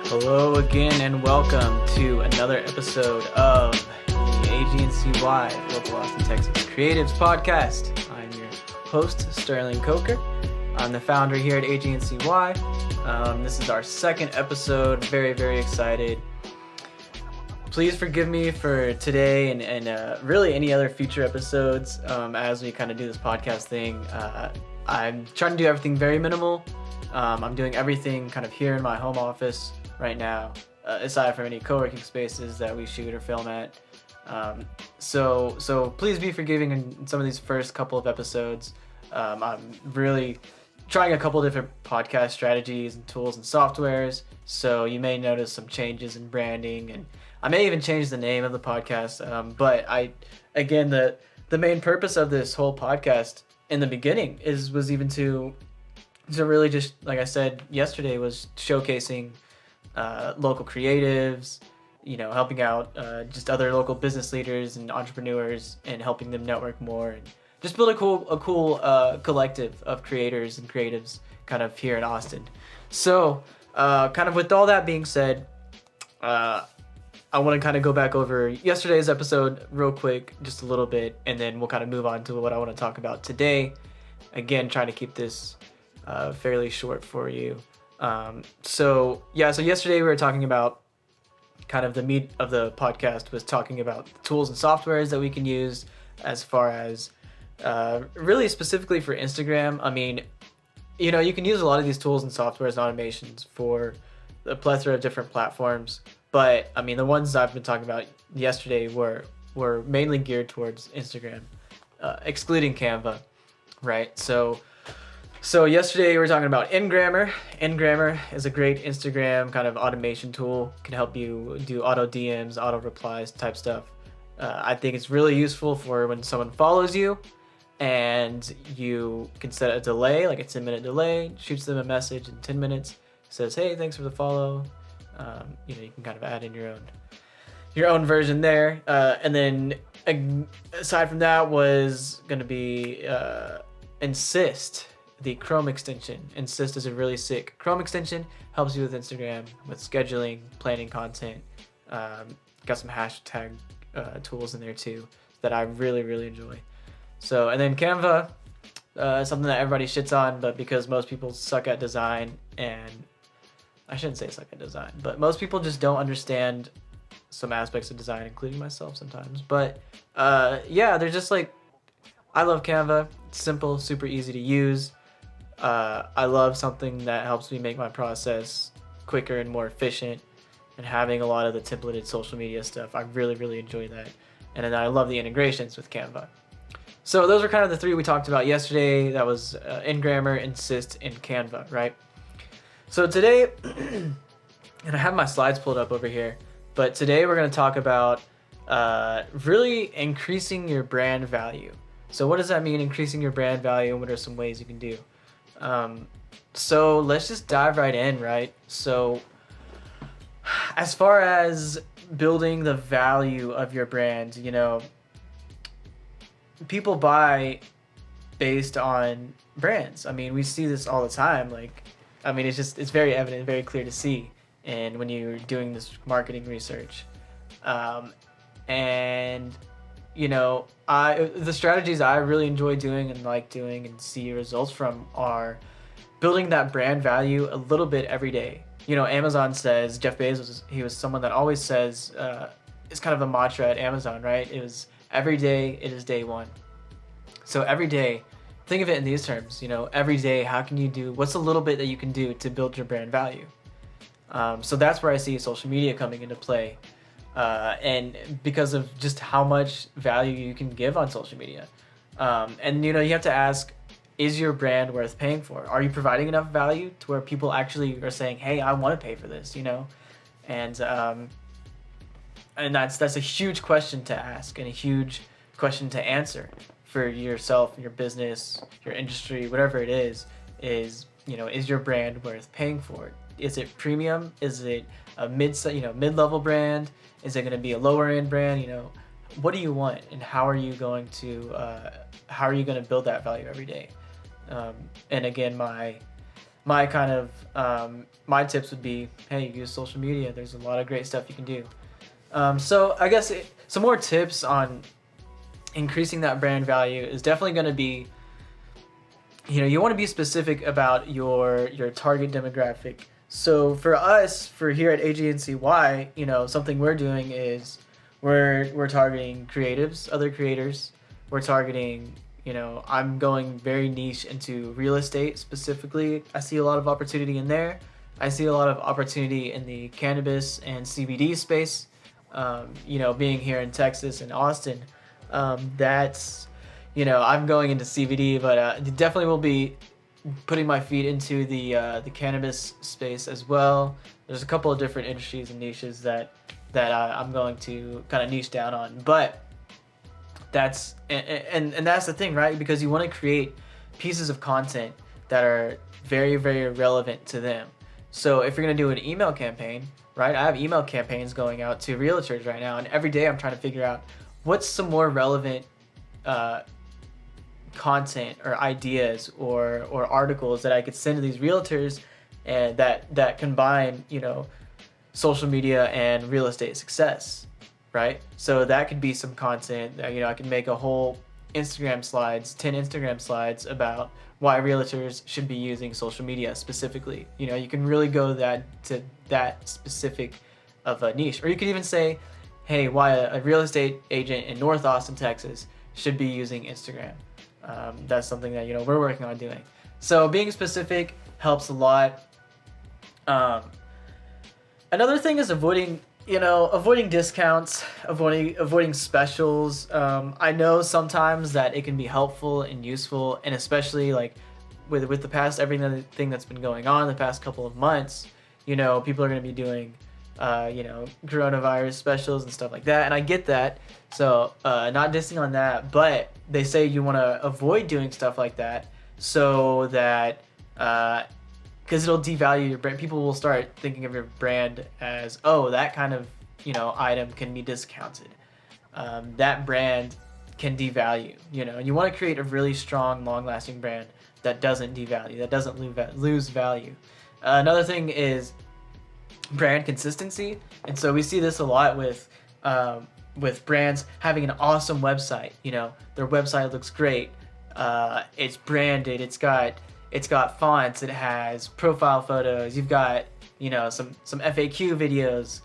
Hello again and welcome to another episode of the AGNCY, Local Austin, Texas Creatives Podcast. I'm your host, Sterling Coker. I'm the founder here at AGNCY. This is our second episode. Very, very excited. Please forgive me for today and really any other future episodes as we kind of do this podcast thing. I'm trying to do everything very minimal. I'm doing everything kind of here in my home office right now, aside from any co-working spaces that we shoot or film at. So please be forgiving in some of these first couple of episodes. I'm really trying a couple different podcast strategies and tools and softwares, so you may notice some changes in branding, and I may even change the name of the podcast. But the main purpose of this whole podcast in the beginning was even to really just, like I said yesterday, was showcasing local creatives, helping out just other local business leaders and entrepreneurs and helping them network more and just build a cool collective of creators and creatives kind of here in Austin. So kind of with all that being said, I want to kind of go back over yesterday's episode real quick, just a little bit, and then we'll kind of move on to what I want to talk about today. Again, trying to keep this fairly short for you. So yesterday we were talking about kind of the meat of the podcast was talking about tools and softwares that we can use as far as really specifically for Instagram. I mean, you can use a lot of these tools and softwares and automations for a plethora of different platforms, but I mean, the ones I've been talking about yesterday were mainly geared towards Instagram, excluding Canva, right? So yesterday we were talking about Ngrammer. Ngrammer is a great Instagram kind of automation tool. Can help you do auto DMs, auto replies type stuff. I think it's really useful for when someone follows you and you can set a delay, like a 10-minute delay, shoots them a message in 10 minutes, says, hey, thanks for the follow. You can kind of add in your own version there. And then aside from that was going to be Insist. The Chrome extension. Insist is a really sick Chrome extension. Helps you with Instagram, with scheduling, planning content. Got some hashtag tools in there too that I really, really enjoy. So, and then Canva, something that everybody shits on, but because most people suck at design, and I shouldn't say suck at design, but most people just don't understand some aspects of design, including myself sometimes. But they're just like, I love Canva. It's simple, super easy to use. I love something that helps me make my process quicker and more efficient, and having a lot of the templated social media stuff. I really, really enjoy that. And then I love the integrations with Canva. So those are kind of the three we talked about yesterday. That was Ngrammer, Insist, and Canva, right? So today, and I have my slides pulled up over here, but today we're going to talk about really increasing your brand value. So what does that mean, increasing your brand value, and what are some ways you can do? So let's just dive right in, right? So as far as building the value of your brand, people buy based on brands. I mean, we see this all the time. It's very evident, very clear to see. And when you're doing this marketing research, the strategies I really enjoy doing and like doing and see results from are building that brand value a little bit every day. Amazon says, Jeff Bezos, he was someone that always says, it's kind of a mantra at Amazon, right? It was every day, it is day one. So every day, think of it in these terms, every day, what's a little bit that you can do to build your brand value? So that's where I see social media coming into play. And because of just how much value you can give on social media. You have to ask, is your brand worth paying for? Are you providing enough value to where people actually are saying, hey, I want to pay for this, And that's a huge question to ask and a huge question to answer for yourself, your business, your industry, whatever it is your brand worth paying for? Is it premium? Is it a mid-level brand? Is it going to be a lower end brand? what do you want, and how are you going to build that value every day? And again, my kind of my tips would be, hey, use social media. There's a lot of great stuff you can do. So I guess some more tips on increasing that brand value is definitely going to be, you want to be specific about your target demographic. So for us, for here at AGNCY, something we're doing is we're targeting creatives, other creators. We're targeting, I'm going very niche into real estate specifically. I see a lot of opportunity in there. I see a lot of opportunity in the cannabis and CBD space. Being here in Texas and Austin, that's, I'm going into CBD, but definitely will be putting my feet into the cannabis space as well. There's a couple of different industries and niches that I'm going to kind of niche down on, but that's and that's the thing, right? Because you want to create pieces of content that are very, very relevant to them. So if you're going to do an email campaign, right? I have email campaigns going out to realtors right now, and every day I'm trying to figure out what's some more relevant content or ideas or articles that I could send to these realtors, and that combine, social media and real estate success, right? So that could be some content that, I could make a whole 10 Instagram slides about why realtors should be using social media specifically. You can really go to that specific of a niche. Or you could even say, hey, why a real estate agent in North Austin, Texas should be using Instagram. That's something that, we're working on doing. So being specific helps a lot. Another thing is avoiding discounts, avoiding specials. I know sometimes that it can be helpful and useful, and especially like with the past everything that's been going on the past couple of months, people are going to be doing coronavirus specials and stuff like that, and I get that. So not dissing on that, but they say you want to avoid doing stuff like that so that because it'll devalue your brand. People will start thinking of your brand as, oh, that kind of item can be discounted. That brand can devalue, and you want to create a really strong, long-lasting brand that doesn't devalue, that doesn't lose value. Another thing is brand consistency, and so we see this a lot with brands having an awesome website. Their website looks great. It's branded. It's got fonts. It has profile photos. You've got some FAQ videos.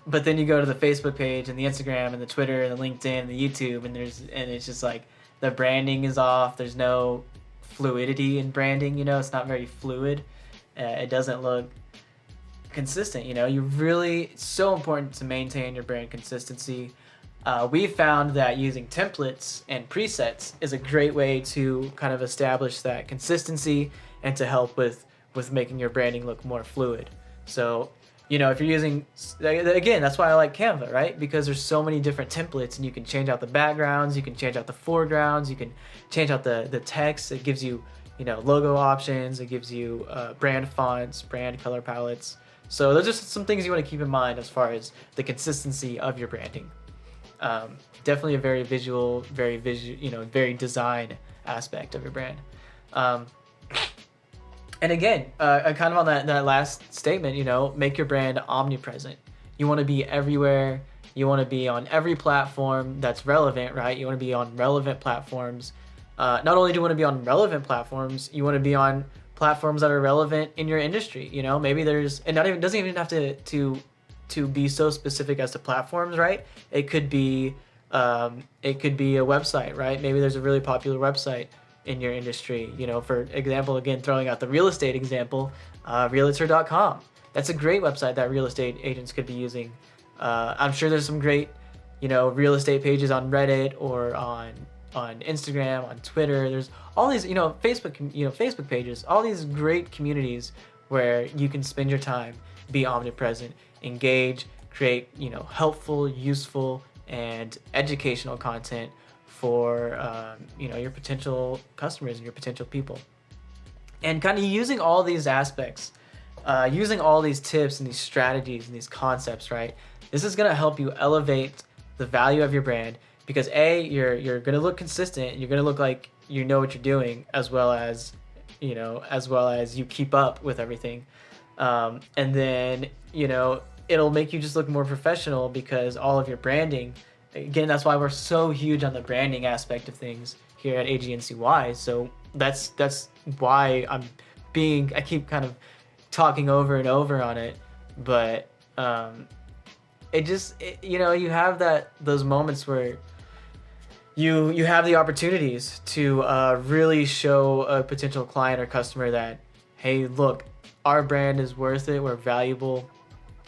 But then you go to the Facebook page and the Instagram and the Twitter and the LinkedIn and the YouTube, and it's just like the branding is off. There's no fluidity in branding. It's not very fluid. It doesn't look consistent. It's so important to maintain your brand consistency. We found that using templates and presets is a great way to kind of establish that consistency and to help with making your branding look more fluid. So, if you're using, again, that's why I like Canva, right? Because there's so many different templates, and you can change out the backgrounds, you can change out the foregrounds, you can change out the text. It gives you, logo options. It gives you brand fonts, brand color palettes. So those are some things you want to keep in mind as far as the consistency of your branding. Definitely a very visual, very design aspect of your brand. And again, kind of on that last statement, make your brand omnipresent. You want to be everywhere. You want to be on every platform that's relevant, right? You want to be on relevant platforms. Not only do you want to be on relevant platforms, you want to be on platforms that are relevant in your industry. Maybe there's, and doesn't even have to be so specific as to platforms, right? It could be a website, right? Maybe there's a really popular website in your industry. For example, again, throwing out the real estate example, realtor.com. That's a great website that real estate agents could be using. I'm sure there's some great, real estate pages on Reddit or on Instagram, on Twitter. There's all these, Facebook pages, all these great communities where you can spend your time, be omnipresent, engage, create, helpful, useful, and educational content for, your potential customers and your potential people. And kind of using all these aspects, using all these tips and these strategies and these concepts, right? This is going to help you elevate the value of your brand, because you're gonna look consistent, you're gonna look like you know what you're doing, as well as you keep up with everything, and then it'll make you just look more professional because all of your branding. Again, that's why we're so huge on the branding aspect of things here at AGNCY. So that's why I keep kind of talking over and over on it, but you have those moments where you have the opportunities to really show a potential client or customer that, hey, look, our brand is worth it. We're valuable.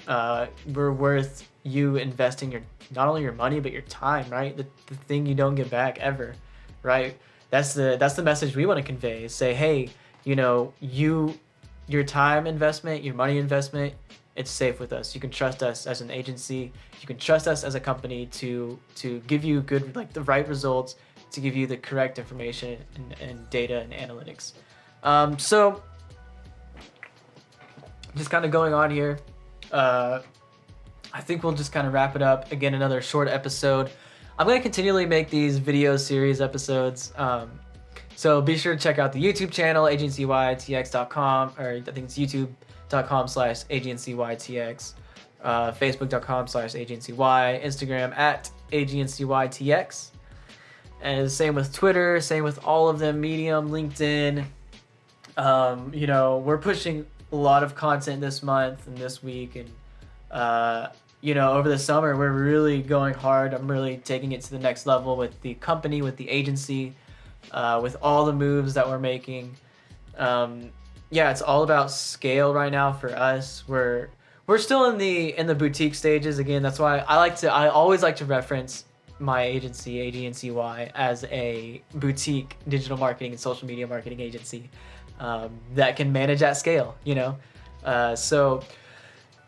We're worth you investing not only your money but your time, right? The thing you don't get back ever, right? That's the message we want to convey. Say, hey, your time investment, your money investment, it's safe with us. You can trust us as an agency. You can trust us as a company to give you good, the right results, to give you the correct information and data and analytics. So just kind of going on here. I think we'll just kind of wrap it up. Again, another short episode. I'm going to continually make these video series episodes. So be sure to check out the YouTube channel, agncytx.com, or I think it's youtube.com/agncytx, facebook.com/agncy, Instagram @agncytx. And same with Twitter, same with all of them, Medium, LinkedIn. We're pushing a lot of content this month and this week, and over the summer we're really going hard. I'm really taking it to the next level with the company, with the agency, with all the moves that we're making. It's all about scale right now for us. We're still in the boutique stages. Again, that's why I always like to reference my agency, AGNCY, as a boutique digital marketing and social media marketing agency that can manage at scale. So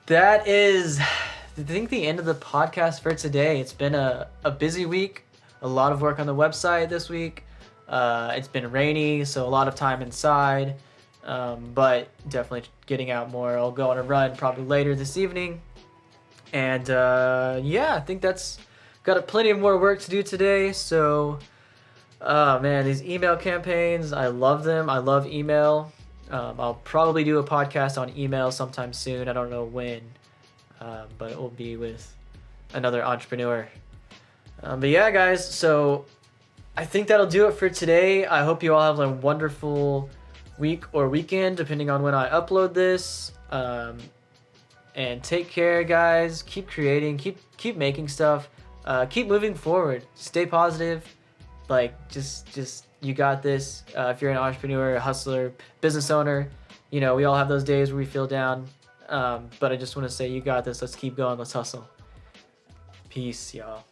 that is, I think, the end of the podcast for today. It's been a busy week, a lot of work on the website this week. It's been rainy, so a lot of time inside, but definitely getting out more. I'll go on a run probably later this evening. And I think that's got plenty of more work to do today. So, man, these email campaigns, I love them. I love email. I'll probably do a podcast on email sometime soon. I don't know when, but it will be with another entrepreneur. But yeah, guys, so I think that'll do it for today. I hope you all have a wonderful week or weekend, depending on when I upload this. And take care, guys. Keep creating, keep making stuff. Keep moving forward. Stay positive. Just you got this. If you're an entrepreneur, a hustler, business owner, we all have those days where we feel down. But I just want to say, you got this. Let's keep going. Let's hustle. Peace, y'all.